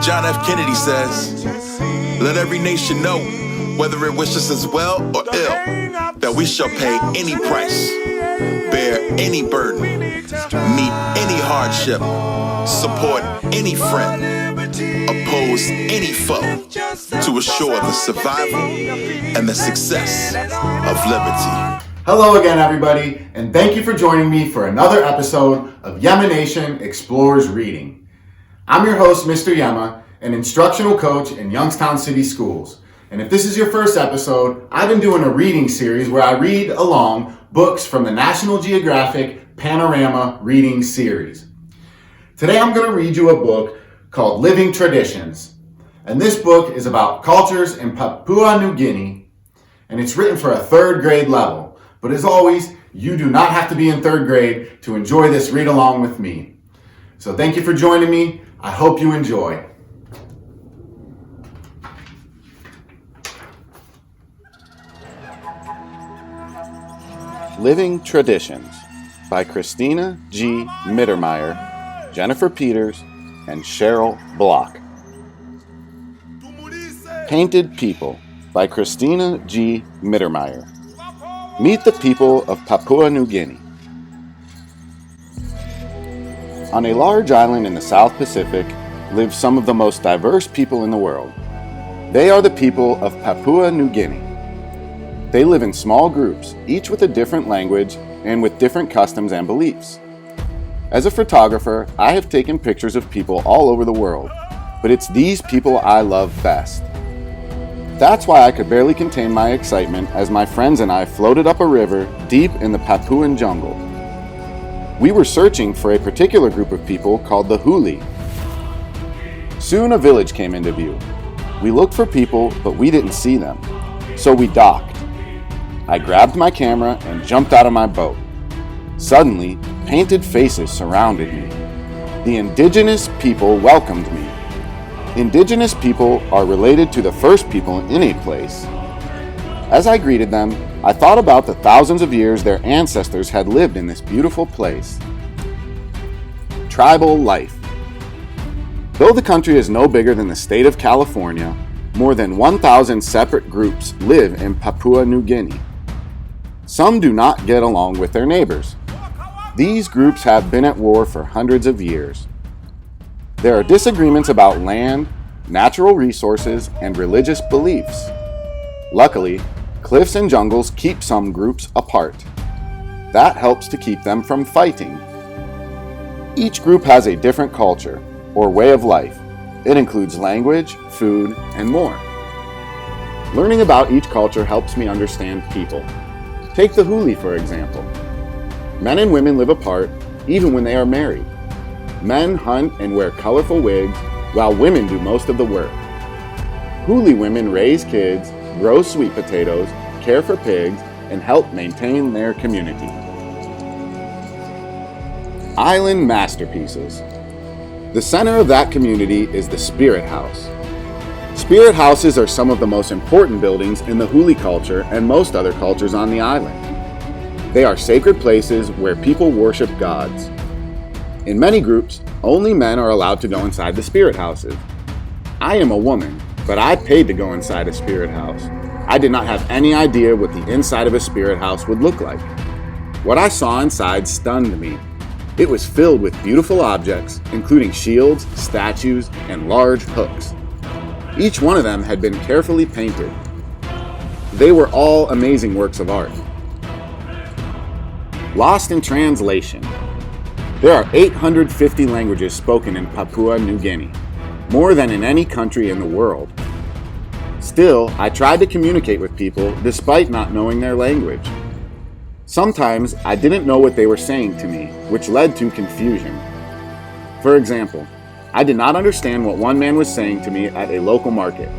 John F. Kennedy says, "Let every nation know, whether it wishes us well or ill, that we shall pay any price, bear any burden, meet any hardship, support any friend, oppose any foe, to assure the survival and the success of liberty." Hello again, everybody, and thank you for joining me for another episode of YemmaNation Explores Reading. I'm your host, Mr. Yemma, an instructional coach in Youngstown City Schools. And if this is your first episode, I've been doing a reading series where I read along books from the National Geographic Panorama reading series. Today I'm going to read you a book called Living Traditions. And this book is about cultures in Papua New Guinea, and it's written for a third grade level. But as always, you do not have to be in third grade to enjoy this read along with me. So thank you for joining me. I hope you enjoy. Living Traditions by Christina G. Mittermeier, Jennifer Peters, and Cheryl Block. Painted People by Christina G. Mittermeier. Meet the people of Papua New Guinea. On a large island in the South Pacific live some of the most diverse people in the world. They are the people of Papua New Guinea. They live in small groups, each with a different language and with different customs and beliefs. As a photographer, I have taken pictures of people all over the world, but it's these people I love best. That's why I could barely contain my excitement as my friends and I floated up a river deep in the Papuan jungle. We were searching for a particular group of people called the Huli. Soon a village came into view. We looked for people, but we didn't see them, so we docked. I grabbed my camera and jumped out of my boat. Suddenly, painted faces surrounded me. The indigenous people welcomed me. Indigenous people are related to the first people in a place. As I greeted them, I thought about the thousands of years their ancestors had lived in this beautiful place. Tribal life. Though the country is no bigger than the state of California, more than 1,000 separate groups live in Papua New Guinea. Some do not get along with their neighbors. These groups have been at war for hundreds of years. There are disagreements about land, natural resources, and religious beliefs. Luckily, cliffs and jungles keep some groups apart. That helps to keep them from fighting. Each group has a different culture, or way of life. It includes language, food, and more. Learning about each culture helps me understand people. Take the Huli, for example. Men and women live apart, even when they are married. Men hunt and wear colorful wigs, while women do most of the work. Huli women raise kids, grow sweet potatoes, care for pigs, and help maintain their community. Island masterpieces. The center of that community is the Spirit House. Spirit houses are some of the most important buildings in the Huli culture and most other cultures on the island. They are sacred places where people worship gods. In many groups, only men are allowed to go inside the spirit houses. I am a woman, but I paid to go inside a spirit house. I did not have any idea what the inside of a spirit house would look like. What I saw inside stunned me. It was filled with beautiful objects, including shields, statues, and large hooks. Each one of them had been carefully painted. They were all amazing works of art. Lost in translation. There are 850 languages spoken in Papua New Guinea, more than in any country in the world. Still, I tried to communicate with people despite not knowing their language. Sometimes I didn't know what they were saying to me, which led to confusion. For example, I did not understand what one man was saying to me at a local market.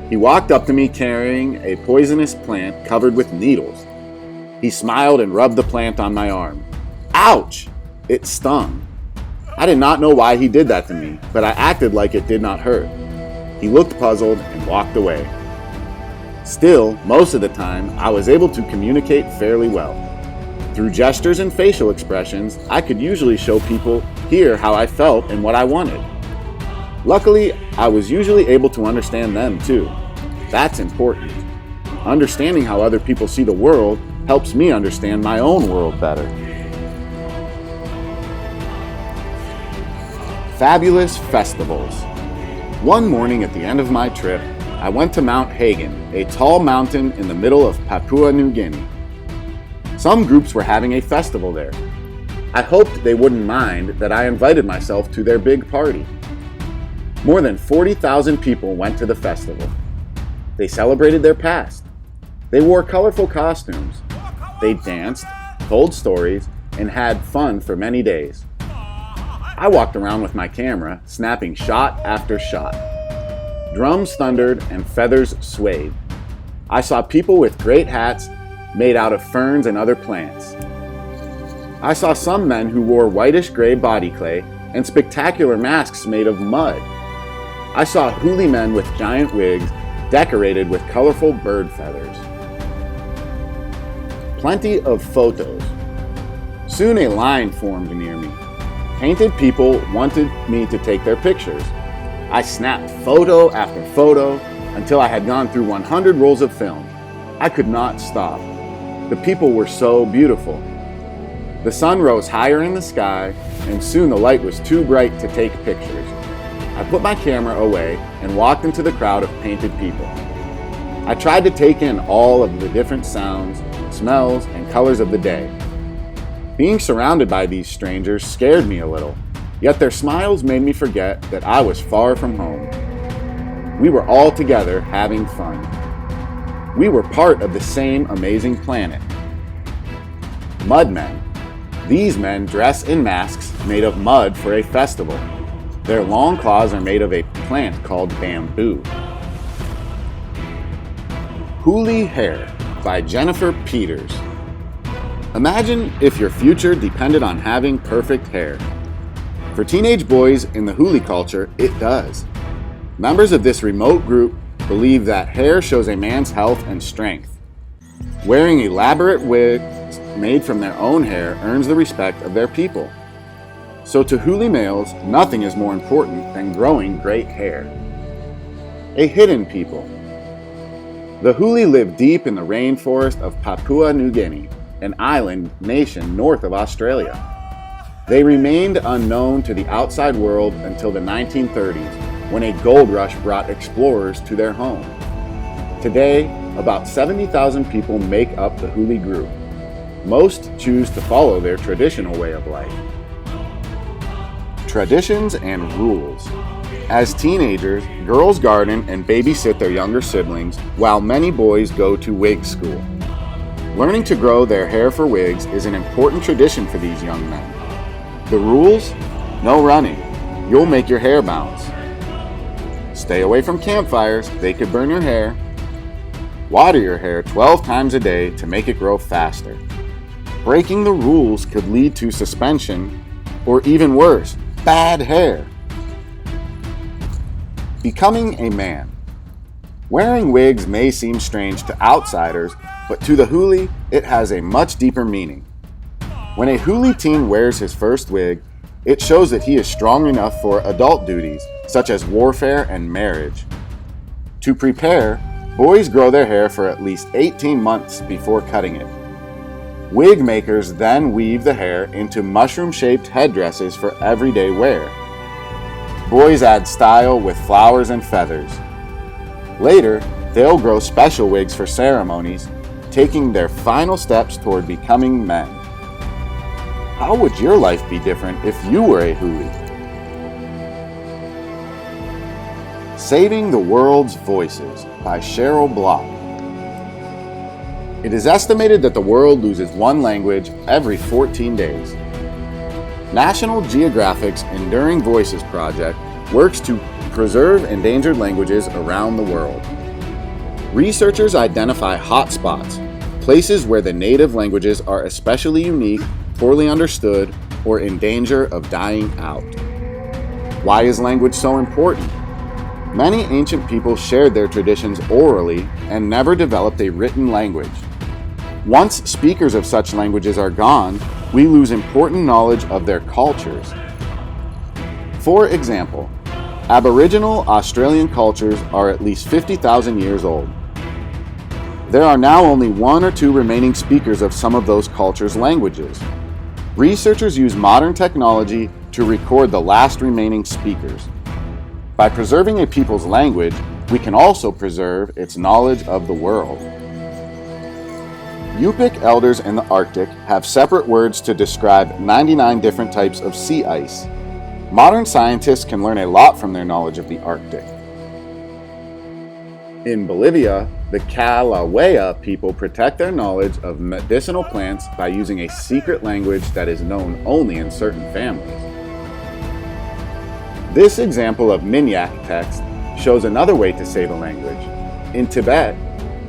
He walked up to me carrying a poisonous plant covered with needles. He smiled and rubbed the plant on my arm. Ouch! It stung. I did not know why he did that to me, but I acted like it did not hurt. He looked puzzled and walked away. Still, most of the time, I was able to communicate fairly well. Through gestures and facial expressions, I could usually show people here how I felt and what I wanted. Luckily, I was usually able to understand them too. That's important. Understanding how other people see the world helps me understand my own world better. Fabulous festivals. One morning at the end of my trip, I went to Mount Hagen, a tall mountain in the middle of Papua New Guinea. Some groups were having a festival there. I hoped they wouldn't mind that I invited myself to their big party. More than 40,000 people went to the festival. They celebrated their past. They wore colorful costumes. They danced, told stories, and had fun for many days. I walked around with my camera, snapping shot after shot. Drums thundered and feathers swayed. I saw people with great hats made out of ferns and other plants. I saw some men who wore whitish-gray body clay and spectacular masks made of mud. I saw huli men with giant wigs decorated with colorful bird feathers. Plenty of photos. Soon a line formed near me. Painted people wanted me to take their pictures. I snapped photo after photo until I had gone through 100 rolls of film. I could not stop. The people were so beautiful. The sun rose higher in the sky, and soon the light was too bright to take pictures. I put my camera away and walked into the crowd of painted people. I tried to take in all of the different sounds, smells, and colors of the day. Being surrounded by these strangers scared me a little, yet their smiles made me forget that I was far from home. We were all together having fun. We were part of the same amazing planet. Mudmen. These men dress in masks made of mud for a festival. Their long claws are made of a plant called bamboo. Huli Hair by Jennifer Peters. Imagine if your future depended on having perfect hair. For teenage boys in the huli culture, it does. Members of this remote group believe that hair shows a man's health and strength. Wearing elaborate wigs made from their own hair earns the respect of their people. So to huli males, nothing is more important than growing great hair. A hidden people. The huli live deep in the rainforest of Papua New Guinea, an island nation north of Australia. They remained unknown to the outside world until the 1930s, when a gold rush brought explorers to their home. Today, about 70,000 people make up the huli group. Most choose to follow their traditional way of life. Traditions and rules. As teenagers, girls garden and babysit their younger siblings, while many boys go to wig school. Learning to grow their hair for wigs is an important tradition for these young men. The rules? No running. You'll make your hair bounce. Stay away from campfires, they could burn your hair. Water your hair 12 times a day to make it grow faster. Breaking the rules could lead to suspension, or even worse, bad hair. Becoming a man. Wearing wigs may seem strange to outsiders, but to the huli, it has a much deeper meaning. When a huli teen wears his first wig, it shows that he is strong enough for adult duties, such as warfare and marriage. To prepare, boys grow their hair for at least 18 months before cutting it. Wig makers then weave the hair into mushroom-shaped headdresses for everyday wear. Boys add style with flowers and feathers. Later, they'll grow special wigs for ceremonies, taking their final steps toward becoming men. How would your life be different if you were a huli? Saving the World's Voices by Cheryl Block. It is estimated that the world loses one language every 14 days. National Geographic's Enduring Voices project works to preserve endangered languages around the world. Researchers identify hotspots, places where the native languages are especially unique, poorly understood, or in danger of dying out. Why is language so important? Many ancient people shared their traditions orally and never developed a written language. Once speakers of such languages are gone, we lose important knowledge of their cultures. For example, Aboriginal Australian cultures are at least 50,000 years old. There are now only 1 or 2 remaining speakers of some of those cultures' languages. Researchers use modern technology to record the last remaining speakers. By preserving a people's language, we can also preserve its knowledge of the world. Yupik elders in the Arctic have separate words to describe 99 different types of sea ice. Modern scientists can learn a lot from their knowledge of the Arctic. In Bolivia, the Kilauea people protect their knowledge of medicinal plants by using a secret language that is known only in certain families. This example of Minyak text shows another way to save a language. In Tibet,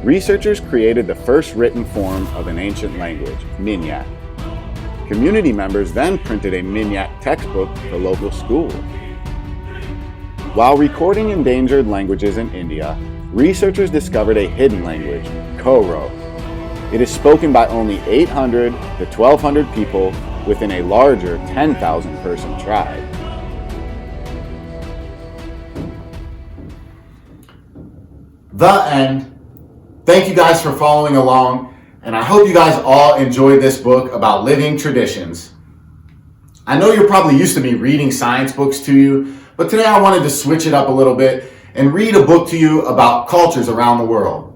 researchers created the first written form of an ancient language, Minyak. Community members then printed a Minyak textbook for local schools. While recording endangered languages in India, researchers discovered a hidden language, Koro. It is spoken by only 800 to 1,200 people within a larger 10,000 person tribe. The end. Thank you guys for following along, and I hope you guys all enjoyed this book about living traditions. I know you're probably used to me reading science books to you, but today I wanted to switch it up a little bit and read a book to you about cultures around the world.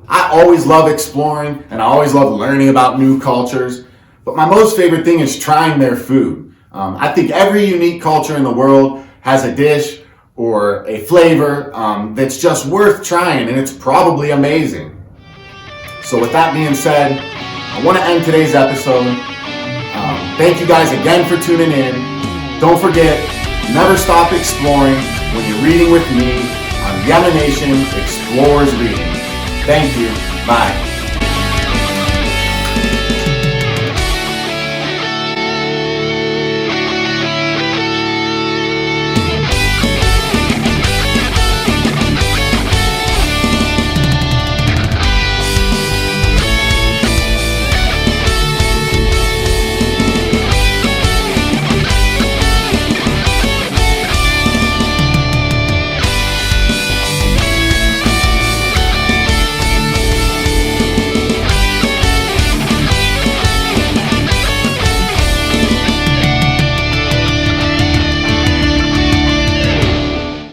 I always love exploring and I always love learning about new cultures, but my most favorite thing is trying their food. I think every unique culture in the world has a dish or a flavor that's just worth trying, and it's probably amazing. So with that being said, I want to end today's episode. Thank you guys again for tuning in. Don't forget, never stop exploring when you're reading with me on YemmaNation Explores Reading. Thank you. Bye.